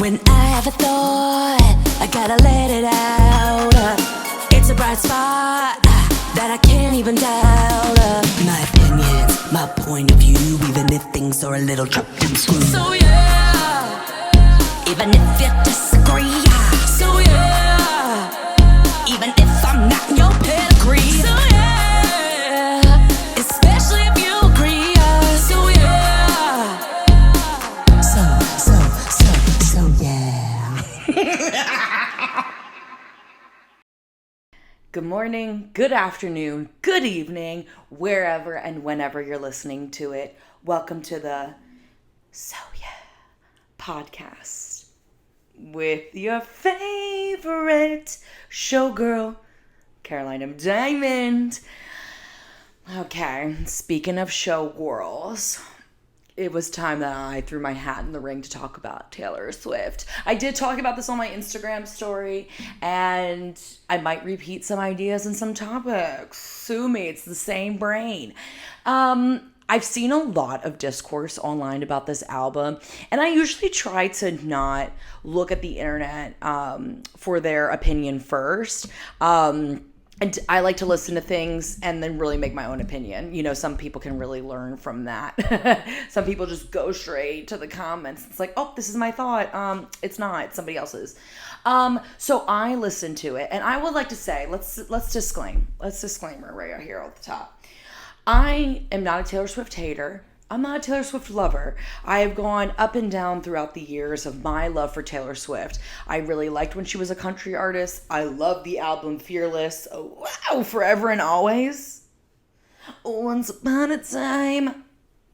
When I have a thought, I gotta let it out. It's a bright spot that I can't even doubt. My opinions, my point of view, even if things are a little chopped and screwed. So yeah, even if you disagree. So yeah, even if I'm not in your pedigree. So yeah, especially if you agree. So yeah, so yeah. Good morning, good afternoon, good evening, wherever and whenever you're listening to it. Welcome to the So Yeah podcast with your favorite showgirl, Caroline M. Diamond. Okay, speaking of showgirls, it was time that I threw my hat in the ring to talk about Taylor Swift. I did talk about this on my Instagram story, and I might repeat some ideas and some topics. Sue me, it's the same brain. I've seen a lot of discourse online about this album, and I usually try to not look at the internet for their opinion first. And I like to listen to things and then really make my own opinion. You know, some people can really learn from that. Some people just go straight to the comments. It's like, oh, this is my thought. It's not. It's somebody else's. So I listened to it, and I would like to say, let's disclaimer right here at the top. I am not a Taylor Swift hater. I'm not a Taylor Swift lover. I have gone up and down throughout the years of my love for Taylor Swift. I really liked when she was a country artist. I love the album Fearless. Oh, wow, Forever and Always. Once upon a time.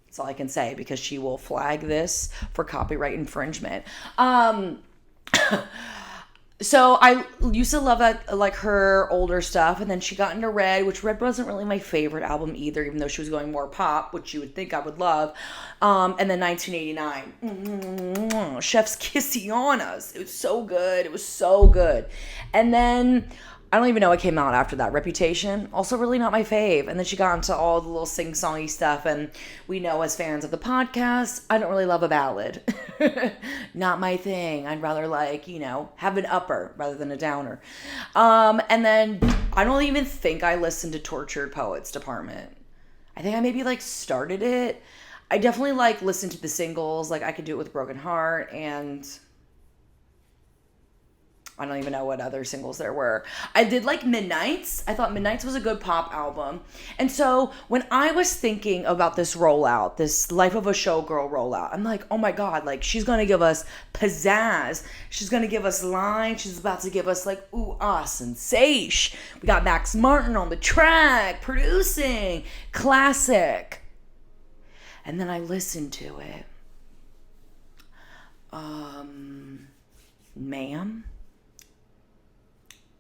That's all I can say because she will flag this for copyright infringement. So I used to love that, like her older stuff, and then she got into Red, which Red wasn't really my favorite album either, even though she was going more pop, which you would think I would love. And then 1989, Chef's Kissy on Us. It was so good. It was so good. And then I don't even know what came out after that. Reputation, also really not my fave. And then she got into all the little sing-songy stuff. And we know as fans of the podcast, I don't really love a ballad. Not my thing. I'd rather have an upper rather than a downer. And then I don't even think I listened to Tortured Poets Department. I think I maybe started it. I definitely listened to the singles. I could do it with Broken Heart, and I don't even know what other singles there were. I did Midnights. I thought Midnights was a good pop album. And so when I was thinking about this rollout, this Life of a Showgirl rollout, I'm like, oh my God, she's going to give us pizzazz. She's going to give us lines. She's about to give us ooh, ah, sensation. We got Max Martin on the track, producing, classic. And then I listened to it.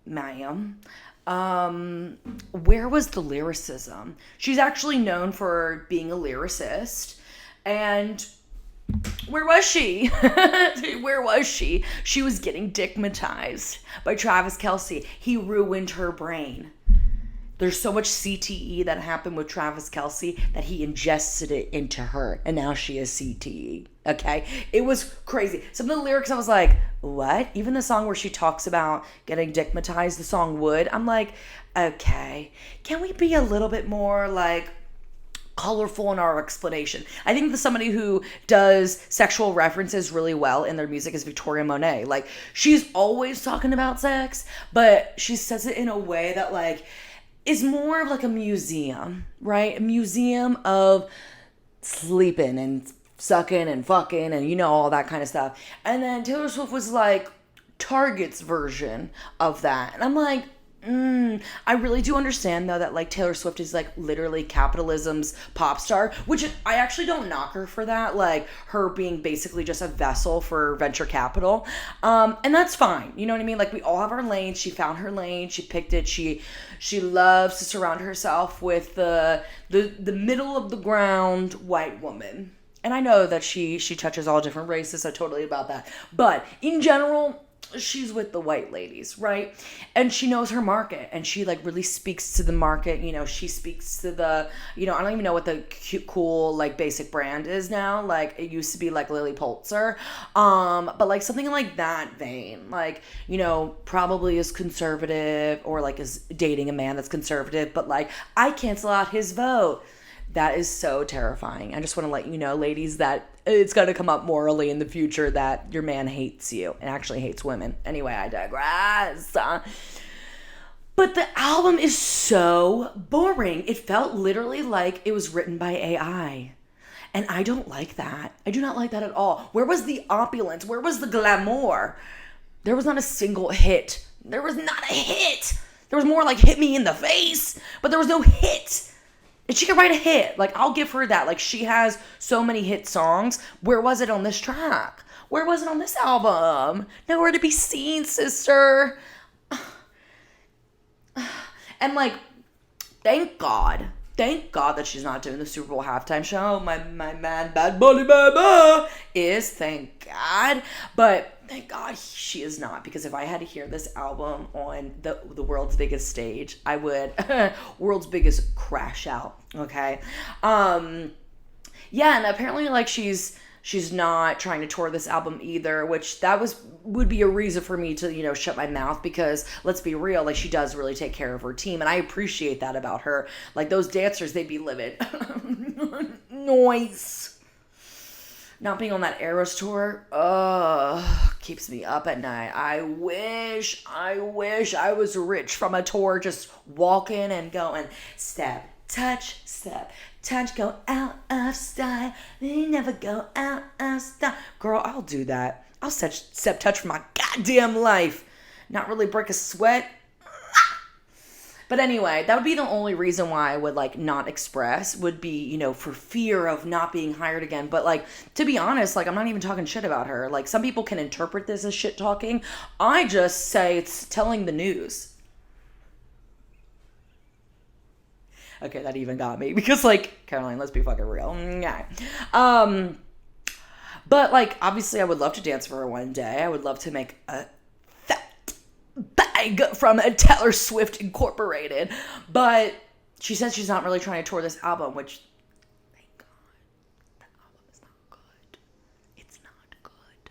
Ma'am, where was the lyricism? She's actually known for being a lyricist, and where was she? Where was she? She was getting dickmatized by Travis Kelce. He ruined her brain. There's so much CTE that happened with Travis Kelce that he ingested it into her, and now she is CTE. Okay? It was crazy. Some of the lyrics, I was like, what? Even the song where she talks about getting dickmatized, the song Would, I'm like, okay, can we be a little bit more colorful in our explanation? I think that somebody who does sexual references really well in their music is Victoria Monet. She's always talking about sex, but she says it in a way that is more of a museum, right? A museum of sleeping and sucking and fucking and all that kind of stuff. And then Taylor Swift was Target's version of that. And I'm like, I really do understand though that Taylor Swift is literally capitalism's pop star, which I actually don't knock her for that, her being basically just a vessel for venture capital, and that's fine, you know what I mean? We all have our lanes. She found her lane, she picked it. She loves to surround herself with the middle of the ground white woman, and I know that she touches all different races, so totally about that, but in general, she's with the white ladies, right? And she knows her market, and she like really speaks to the market. She speaks to the, I don't even know what the cool like basic brand is now. Like it used to be like Lily Pulitzer, but like something like that vein, like, probably is conservative, or like is dating a man that's conservative, but like I cancel out his vote. That is so terrifying. I just want to let you know, ladies, that it's going to come up morally in the future that your man hates you and actually hates women. Anyway, I digress. But the album is so boring. It felt literally like it was written by AI. And I don't like that. I do not like that at all. Where was the opulence? Where was the glamour? There was not a single hit. There was not a hit. There was more like hit me in the face, but there was no hit. And she could write a hit. Like, I'll give her that. Like, she has so many hit songs. Where was it on this track? Where was it on this album? Nowhere to be seen, sister. And, like, thank God that she's not doing the Super Bowl halftime show. My man, Bad Bunny, baby, is, thank God. But thank God she is not, because if I had to hear this album on the world's biggest stage, I would world's biggest crash out. Okay. Yeah, and apparently like she's not trying to tour this album either, which would be a reason for me to, shut my mouth, because let's be real, like she does really take care of her team, and I appreciate that about her. Like those dancers, they'd be livid. Noise. Not being on that Eras tour, keeps me up at night. I wish I was rich from a tour, just walking and going, step, touch, go out of style. They never go out of style. Girl, I'll do that. I'll step touch for my goddamn life. Not really break a sweat. But anyway, that would be the only reason why I would like not express, would be, for fear of not being hired again. But like, to be honest, like I'm not even talking shit about her. Like some people can interpret this as shit talking. I just say it's telling the news. Okay, that even got me, because like, Caroline, let's be fucking real. Yeah. But like, obviously I would love to dance for her one day. I would love to make a bag from a Taylor Swift Incorporated, but she says she's not really trying to tour this album, which, thank God, the album is not good. It's not good.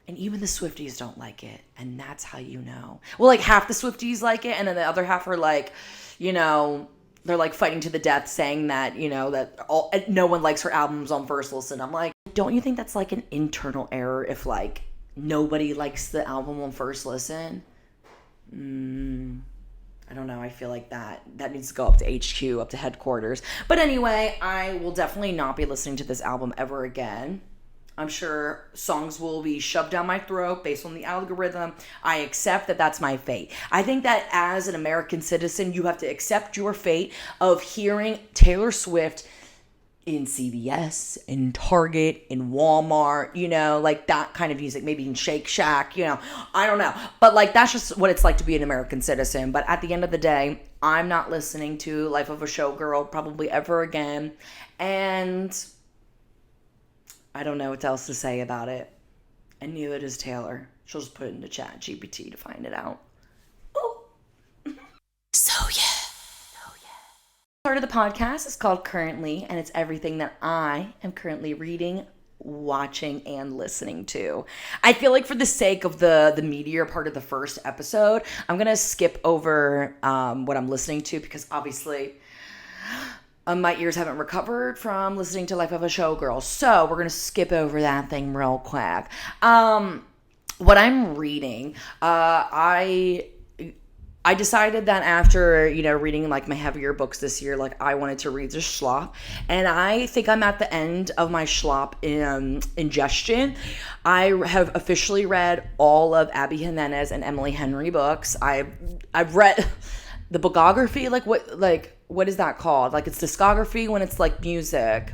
And even the Swifties don't like it, and that's how you know. Well, like half the Swifties like it, and then the other half are like, they're like fighting to the death, saying that, that no one likes her albums on first listen. I'm like, don't you think that's like an internal error if like nobody likes the album on first listen? I don't know. I feel like that needs to go up to HQ, up to headquarters. But anyway, I will definitely not be listening to this album ever again. I'm sure songs will be shoved down my throat based on the algorithm. I accept that that's my fate. I think that as an American citizen, you have to accept your fate of hearing Taylor Swift in CVS, in Target, in Walmart, like that kind of music, maybe in Shake Shack, I don't know. But like, that's just what it's like to be an American citizen. But at the end of the day, I'm not listening to Life of a Showgirl probably ever again. And I don't know what else to say about it. And neither does Taylor. She'll just put it into Chat GPT to find it out. Ooh. So yeah. Part of the podcast is called Currently, and it's everything that I am currently reading, watching, and listening to. I feel like for the sake of the meatier part of the first episode, I'm gonna skip over what I'm listening to, because obviously my ears haven't recovered from listening to Life of a Showgirl, so we're gonna skip over that thing real quick. What I'm reading, I decided that after, reading like my heavier books this year, like I wanted to read the schlop, and I think I'm at the end of my schlop ingestion. I have officially read all of Abby Jimenez and Emily Henry books. I've read the bookography, what is that called? Like it's discography when it's like music.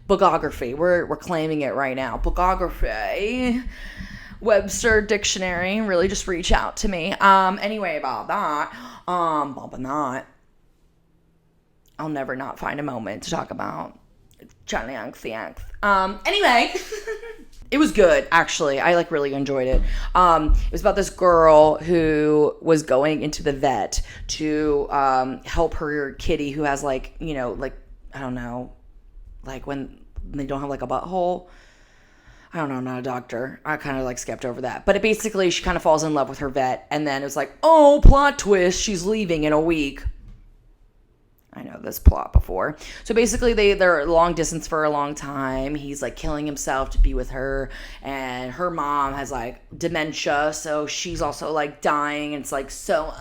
Bookography. We're claiming it right now. Bookography. Webster Dictionary, really just reach out to me. Anyway, about that, I'll never not find a moment to talk about Johnny Young Theax. Anyway, It was good, actually. I like really enjoyed it. It was about this girl who was going into the vet to help her kitty who has like, you know, like, I don't know, like when they don't have like a butthole. I don't know, I'm not a doctor. I kind of like skipped over that. But it basically, she kind of falls in love with her vet. And then it was like, oh, plot twist, she's leaving in a week. I know this plot before. So basically, they're long distance for a long time. He's like killing himself to be with her. And her mom has like dementia. So she's also like dying. And it's like so,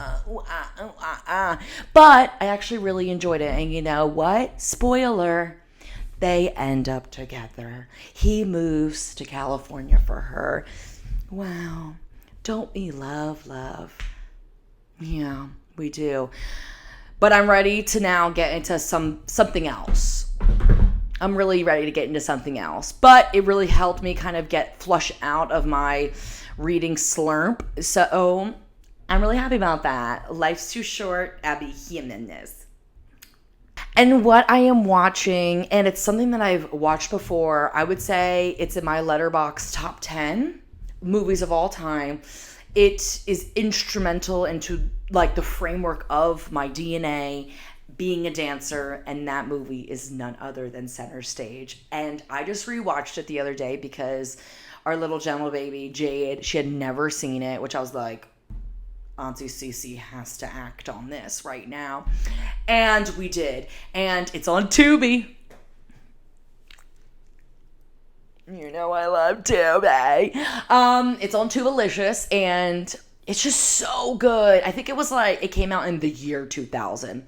But I actually really enjoyed it. And you know what? Spoiler. They end up together. He moves to California for her. Wow. Don't we love love? Yeah, we do. But I'm ready to now get into something else. I'm really ready to get into something else. But it really helped me kind of flush out of my reading slurp. So I'm really happy about that. Life's Too Short, Abby Jimenez. And what I am watching, and it's something that I've watched before, I would say it's in my Letterboxd top 10 movies of all time. It is instrumental into like the framework of my DNA, being a dancer, and that movie is none other than Center Stage. And I just rewatched it the other day because our little Gemma baby, Jade, she had never seen it, which I was like, Auntie Cece has to act on this right now. And we did. And it's on Tubi. You know I love Tubi. It's on Tubalicious, and it's just so good. I think it came out in the year 2000.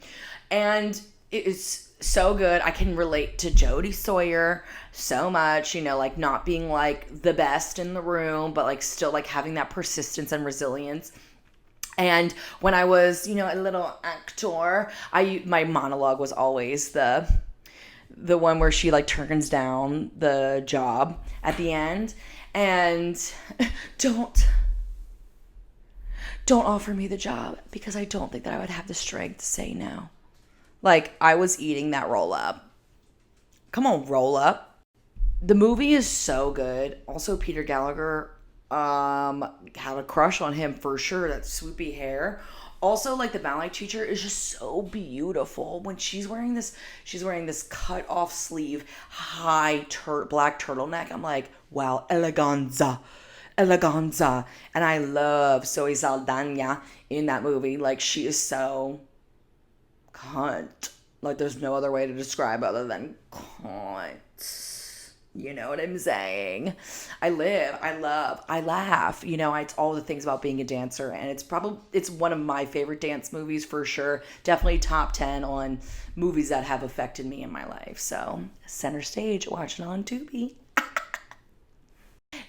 And it is so good. I can relate to Jodie Sawyer so much, you know, like not being like the best in the room, but like still like having that persistence and resilience. And when I was, you know, a little actor, my monologue was always the one where she like turns down the job at the end and don't offer me the job because I don't think that I would have the strength to say no. Like I was eating that roll up. Come on, roll up. The movie is so good. Also, Peter Gallagher had a crush on him for sure. That swoopy hair. Also, like the ballet teacher is just so beautiful when she's wearing this cut off sleeve high black turtleneck. I'm like, wow, eleganza. And I love Zoe Saldana in that movie. Like she is so cunt. Like there's no other way to describe other than cunt. You know what I'm saying? I laugh. You know, it's all the things about being a dancer, and it's one of my favorite dance movies for sure. Definitely top 10 on movies that have affected me in my life. So, Center Stage, watch it on Tubi.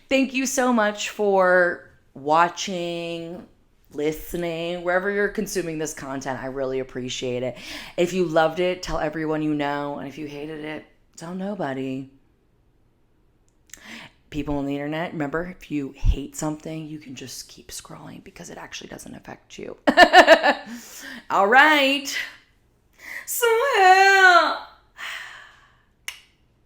Thank you so much for watching, listening, wherever you're consuming this content. I really appreciate it. If you loved it, tell everyone you know, and if you hated it, tell nobody. People on the internet, remember, if you hate something, you can just keep scrolling because it actually doesn't affect you. All right. So,